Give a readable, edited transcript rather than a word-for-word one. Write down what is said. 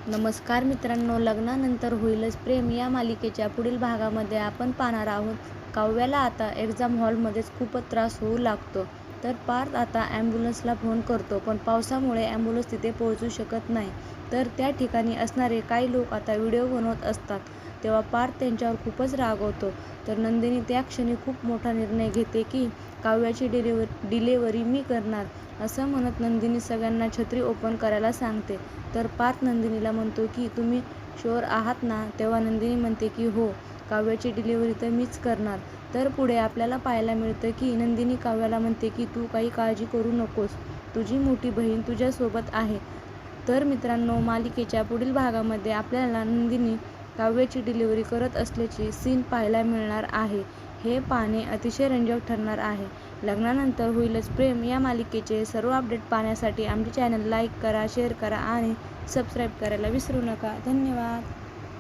नमस्कार मित्रांनो, लग्नानंतर होईलच प्रेम या मालिकेच्या पुढील भागामध्ये आपण पाहणार आहोत. काव्याला आता एक्झाम हॉलमध्येच खूपच त्रास होऊ लागतो. तर पार्थ आता ॲम्ब्युलन्सला फोन करतो, पण पावसामुळे ॲम्ब्युलन्स तिथे पोहोचू शकत नाही. तर त्या ठिकाणी असणारे काही लोक आता व्हिडिओ बनवत असतात. तेव्हा पार्थ त्यांच्यावर खूपच रागवतो. तर नंदिनी त्या क्षणी खूप मोठा निर्णय घेते की काव्याची डिलेव्हरी मी करणार. असं म्हणत नंदिनी सगळ्यांना छत्री ओपन करायला सांगते. तर पार्थ नंदिनीला म्हणतो की तुम्ही शुअर आहात ना? तेव्हा नंदिनी म्हणते की हो, काव्याची डिलिव्हरी तर मीच करणार. तर पुढे आपल्याला पाहायला मिळतं की नंदिनी काव्याला म्हणते की तू काही काळजी करू नकोस, तुझी मोठी बहीण तुझ्यासोबत आहे. तर मित्रांनो, मालिकेच्या पुढील भागामध्ये आपल्याला नंदिनी काव्याची डिलिव्हरी करत असल्याची सीन पाहायला मिळणार आहे. हे पाहणे अतिशय रंजक ठरणार आहे. लग्नानंतर होईलच प्रेम या मालिकेचे सर्व अपडेट पाहण्यासाठी आमचे चॅनल लाईक करा, शेअर करा आणि सबस्क्राईब करायला विसरू नका. धन्यवाद.